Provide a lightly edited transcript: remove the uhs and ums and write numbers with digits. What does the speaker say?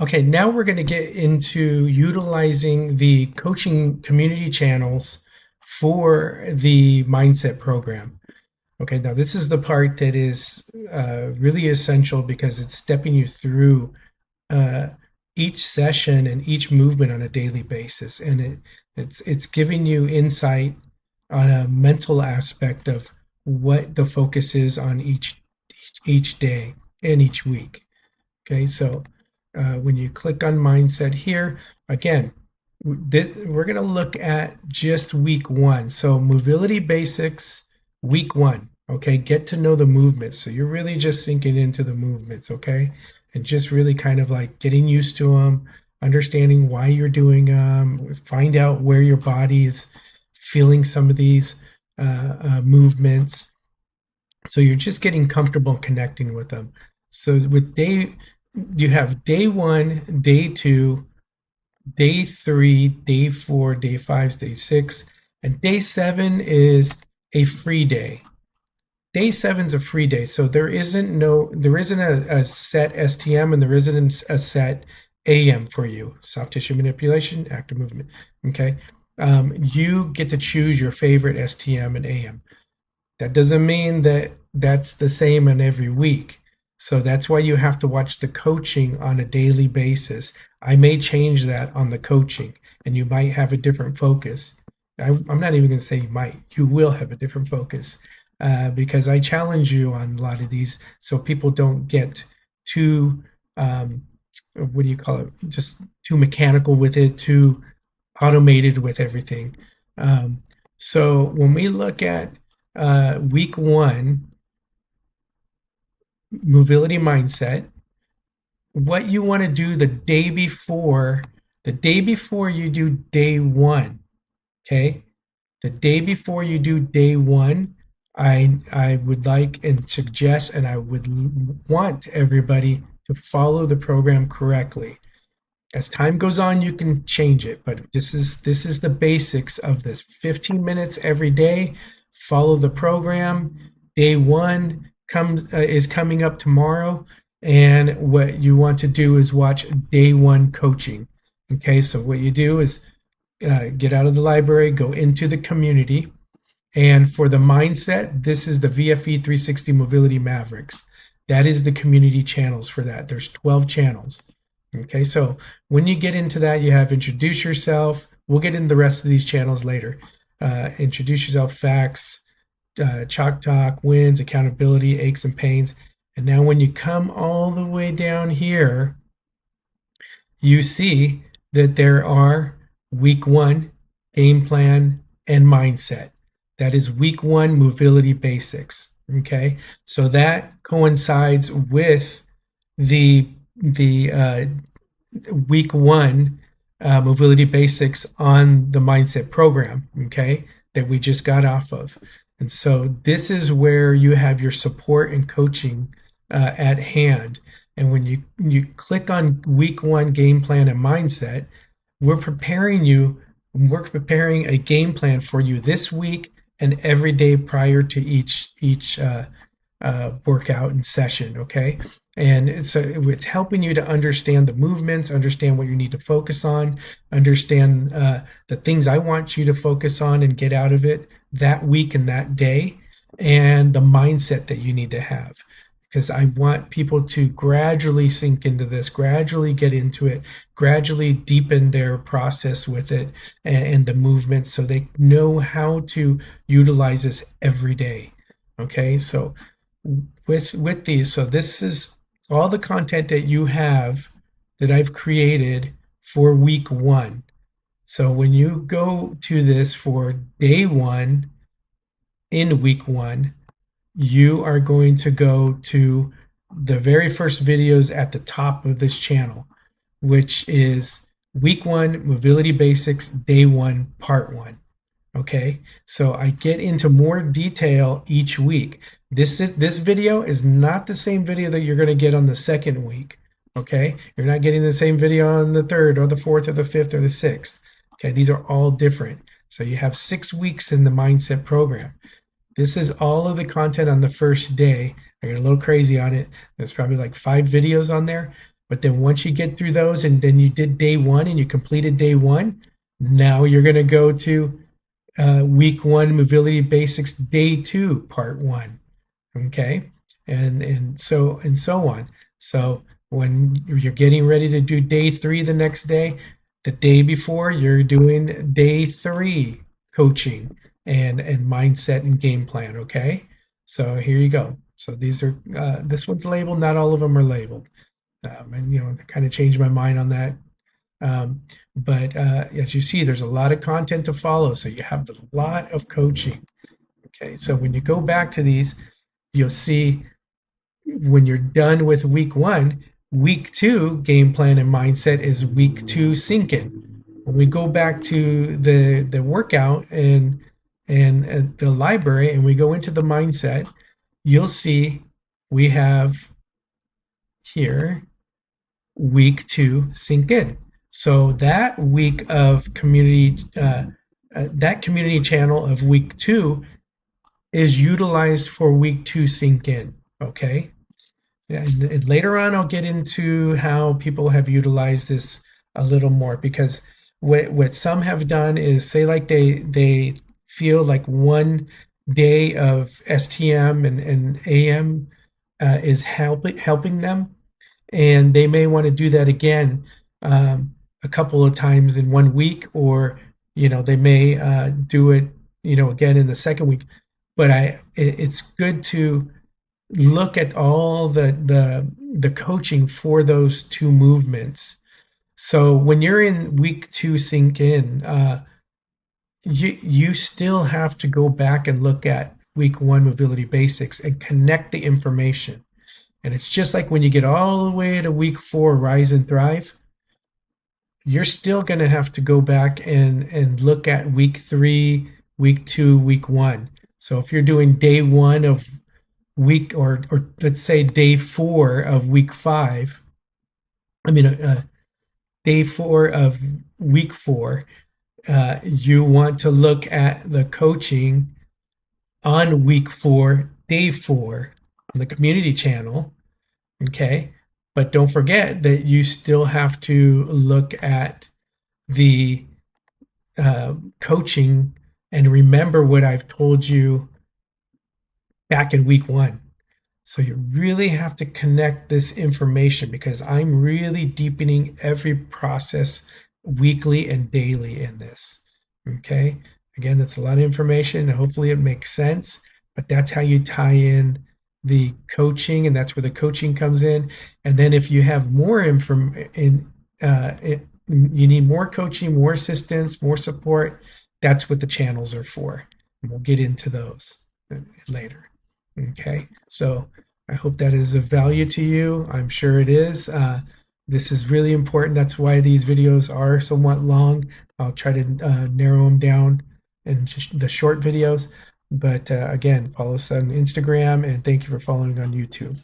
Okay, now we're going to get into utilizing the coaching community channels for the mindset program. Okay, now this is the part that is really essential because it's stepping you through uh, each session and each movement on a daily basis, and it's giving you insight on a mental aspect of what the focus is on each day and each week. Okay, so when you click on mindset here, again, we're going to look at just week one. So Movility Basics, week one. Okay, get to know the movements. So you're really just sinking into the movements, okay? And just really kind of like getting used to them, understanding why you're doing them, find out where your body is feeling some of these movements. So you're just getting comfortable connecting with them. So with you have day one, day two, day three, day four, day five, day six, and day seven is a free day. Day seven's a free day, so there isn't a set STM and there isn't a set AM for you. Soft tissue manipulation, active movement. Okay, you get to choose your favorite STM and AM. That doesn't mean that that's the same in every week. So that's why you have to watch the coaching on a daily basis. I may change that on the coaching and you might have a different focus. I'm not even going to say you might, you will have a different focus because I challenge you on a lot of these so people don't get too, what do you call it? Just too mechanical with it, too automated with everything. So when we look at week one, mobility mindset, what you want to do the day before you do day one, okay? The day before you do day one, I would like and suggest, and I would want everybody to follow the program correctly. As time goes on, you can change it, but this is the basics of this. 15 minutes every day. Follow the program. Day one is coming up tomorrow, and what you want to do is watch day one coaching. Okay, so what you do is get out of the library, go into the community, and for the mindset, this is the VFE 360 Mobility Mavericks. That is the community channels for that. There's 12 channels. Okay, so when you get into that, you have introduce yourself. We'll get into the rest of these channels later. Introduce yourself, facts, chalk talk, wins, accountability, aches and pains. And now when you come all the way down here, you see that there are week one, game plan, and mindset. That is week one, mobility basics. Okay, so that coincides with the week one mobility basics on the mindset program, okay, that we just got off of. And so this is where you have your support and coaching at hand. And when you click on week one game plan and mindset, we're preparing a game plan for you this week and every day prior to each workout and session, okay? And so it's helping you to understand the movements, understand what you need to focus on, understand the things I want you to focus on and get out of it that week and that day, and the mindset that you need to have. Because I want people to gradually sink into this, gradually get into it, gradually deepen their process with it and the movement so they know how to utilize this every day. Okay, so with these, so this is all the content that you have that I've created for week one. So when you go to this for day one in week one, you are going to go to the very first videos at the top of this channel, which is week one, mobility basics, day one, part one. Okay, so I get into more detail each week. This video is not the same video that you're going to get on the second week. Okay, you're not getting the same video on the third or the fourth or the fifth or the sixth. Okay, these are all different. So you have 6 weeks in the mindset program. This is all of the content on the first day. I got a little crazy on it. There's probably like 5 videos on there. But then once you get through those and then you did day one and you completed day one, now you're going to go to week one, Mobility Basics, day two, part one. Okay. And so on. So when you're getting ready to do day three the next day, the day before you're doing day three coaching and mindset and game plan. Okay. So here you go. So these are this one's labeled. Not all of them are labeled. And I kind of changed my mind on that. But as you see, there's a lot of content to follow. So you have a lot of coaching. Okay. So when you go back to these, you'll see when you're done with week one, week two game plan and mindset is week two sink in. When we go back to the workout and the library and we go into the mindset, you'll see we have here week two sink in. So that week of community, that community channel of week two is utilized for week two sink in. Okay. And later on, I'll get into how people have utilized this a little more, because what some have done is say like they feel like one day of STM and AM is helping them, and they may want to do that again a couple of times in 1 week, or they may do it again in the second week. But it's good to look at all the coaching for those two movements. So when you're in week two sink in, you still have to go back and look at week one Mobility Basics and connect the information. And it's just like when you get all the way to week four Rise and Thrive, you're still going to have to go back and look at week three, week two, week one. So if you're doing day one of week, or let's say day four of week five, day four of week four, you want to look at the coaching on week four, day four on the community channel. Okay. But don't forget that you still have to look at the coaching and remember what I've told you back in week one. So you really have to connect this information, because I'm really deepening every process weekly and daily in this. Okay. Again, that's a lot of information. Hopefully it makes sense, but that's how you tie in the coaching, and that's where the coaching comes in. And then if you have more you need more coaching, more assistance, more support, that's what the channels are for. And we'll get into those later. Okay, so I hope that is of value to you. I'm sure it is. This is really important. That's why these videos are somewhat long. I'll try to narrow them down in just the short videos. But again, follow us on Instagram, and thank you for following on YouTube.